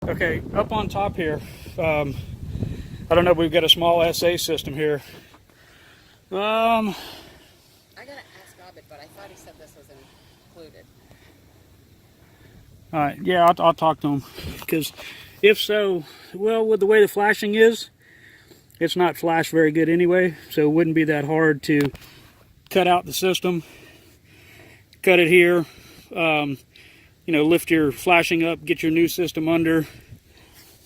Okay, up on top here, I don't know, we've got a small SA system here. I gotta ask Abed, but I thought he said this was included. All right, yeah, I'll talk to him, because if so, well, with the way the flashing is, it's not flashed very good anyway, so it wouldn't be that hard to cut out the system, cut it here, you know, lift your flashing up, get your new system under,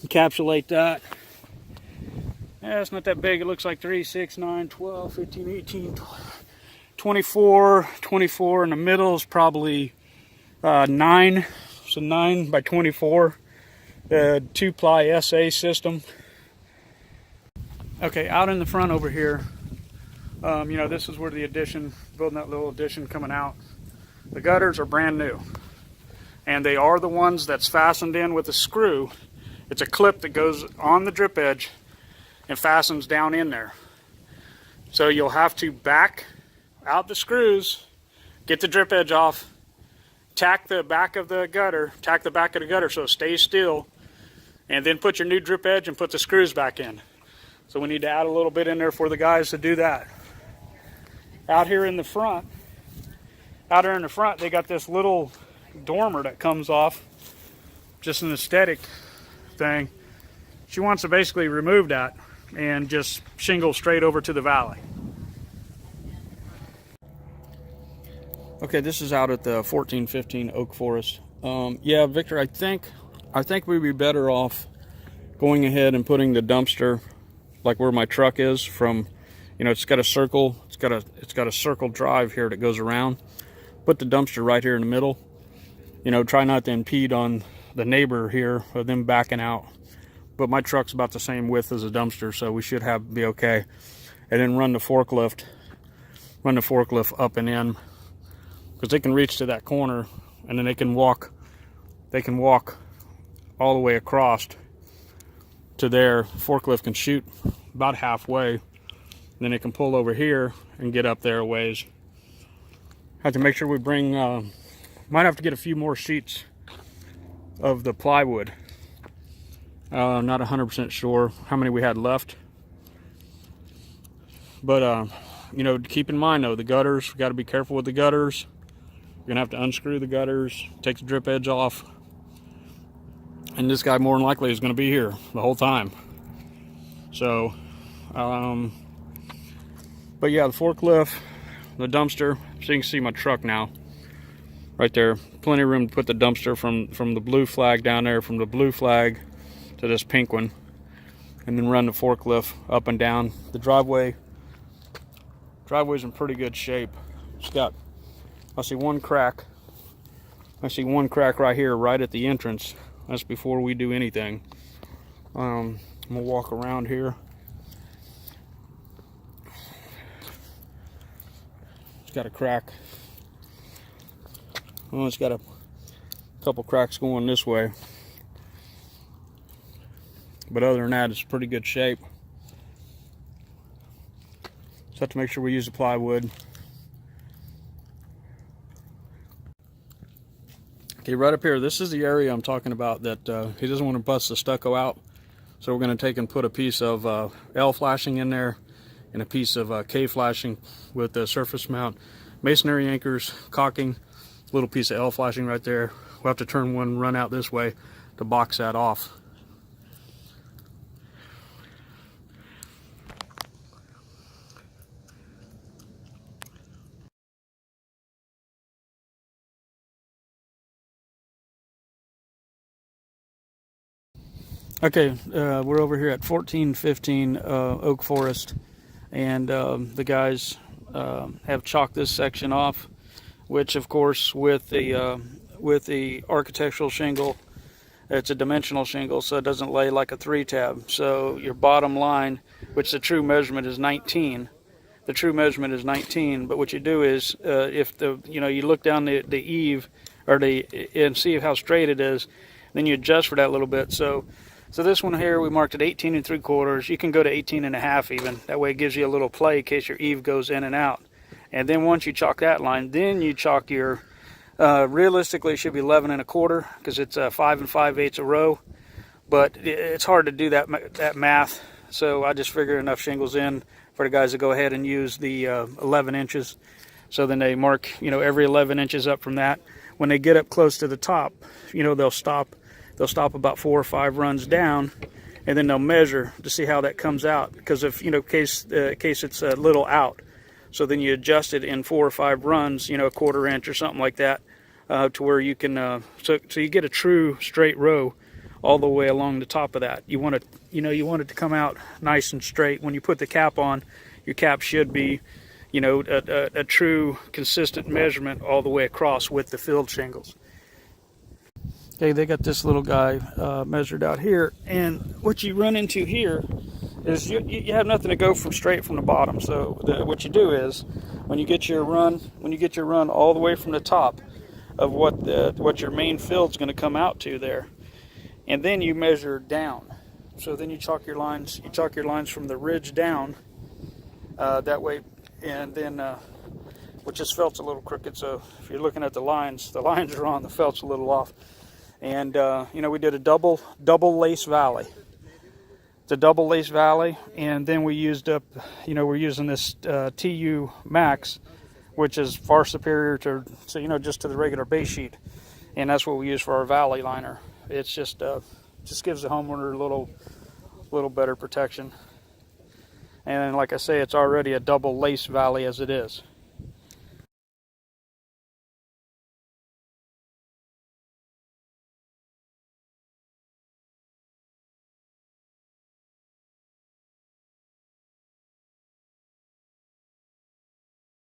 encapsulate that. Yeah, it's not that big. It looks like 3, 6, 9, 12, 15, 18, 24, 24 in the middle is probably 9, so 9 by 24, 2-ply SA system. Okay, out in the front over here, you know, this is where the addition, building that little addition coming out. The gutters are brand new, and they are the ones that's fastened in with a screw. It's a clip that goes on the drip edge and fastens down in there. So you'll have to back out the screws, get the drip edge off, tack the back of the gutter, so it stays still, and then put your new drip edge and put the screws back in. So we need to add a little bit in there for the guys to do that. Out here in the front, they got this little dormer that comes off, just an aesthetic thing. She wants to basically remove that and just shingle straight over to the valley. Okay, this is out at the 1415 Oak Forest. Yeah, Victor, I think we'd be better off going ahead and putting the dumpster like where my truck is. From, you know, it's got a circle, it's got a circle drive here that goes around. Put the dumpster right here in the middle. You know, try not to impede on the neighbor here or them backing out. But my truck's about the same width as a dumpster, so we should be okay. And then run the forklift up and in, because they can reach to that corner, and then they can walk all the way across to there. Forklift can shoot about halfway, and then they can pull over here and get up there a ways. Have to make sure we bring, might have to get a few more sheets of the plywood. Not 100% sure how many we had left, but you know, keep in mind though, the gutters, we got to be careful with the gutters. You're gonna have to unscrew the gutters, take the drip edge off, and this guy more than likely is going to be here the whole time. So but yeah, the forklift, the dumpster, so you can see my truck now right there. Plenty of room to put the dumpster from the blue flag down there, from the blue flag to this pink one, and then run the forklift up and down. The driveway's in pretty good shape. It's got, I see one crack right here, right at the entrance. That's before we do anything. I'm gonna walk around here. It's got a crack. Well, it's got a couple cracks going this way. But other than that, it's pretty good shape. Just have to make sure we use the plywood. Okay, right up here, this is the area I'm talking about that he doesn't want to bust the stucco out. So we're going to take and put a piece of L flashing in there and a piece of K flashing with the surface mount masonry anchors, caulking, a little piece of L flashing right there. We'll have to turn one run out this way to box that off. Okay, we're over here at 1415 Oak Forest, and the guys have chalked this section off, which of course with the architectural shingle, it's a dimensional shingle, so it doesn't lay like a 3-tab. So your bottom line, which the true measurement is 19, but what you do is if you look down the eave and see how straight it is, then you adjust for that a little bit. So this one here, we marked at 18 3/4. You can go to 18 1/2 even. That way it gives you a little play in case your eave goes in and out. And then once you chalk that line, then you chalk your, realistically it should be 11 1/4, because it's 5 5/8 a row. but it's hard to do that math. So I just figure enough shingles in for the guys to go ahead and use the 11 inches. So then they mark, every 11 inches up from that. When they get up close to the top, they'll stop about 4 or 5 runs down, and then they'll measure to see how that comes out. Because if, case it's a little out, so then you adjust it in 4 or 5 runs, a quarter inch or something like that, to where you can, so you get a true straight row all the way along the top of that. You want it, to come out nice and straight. When you put the cap on, your cap should be, a true consistent measurement all the way across with the filled shingles. Okay, they got this little guy measured out here, and what you run into here is you have nothing to go from straight from the bottom. So what you do is when you get your run all the way from the top of what your main field's going to come out to there, and then you measure down. So then you chalk your lines. You chalk your lines from the ridge down. That way, and then which this felt's a little crooked. So if you're looking at the lines are on. The felt's a little off. And we did a double lace valley. It's a double lace valley, and then we used up. We're using this TU Max, which is far superior to just to the regular base sheet, and that's what we use for our valley liner. It's just gives the homeowner a little better protection. And like I say, it's already a double lace valley as it is.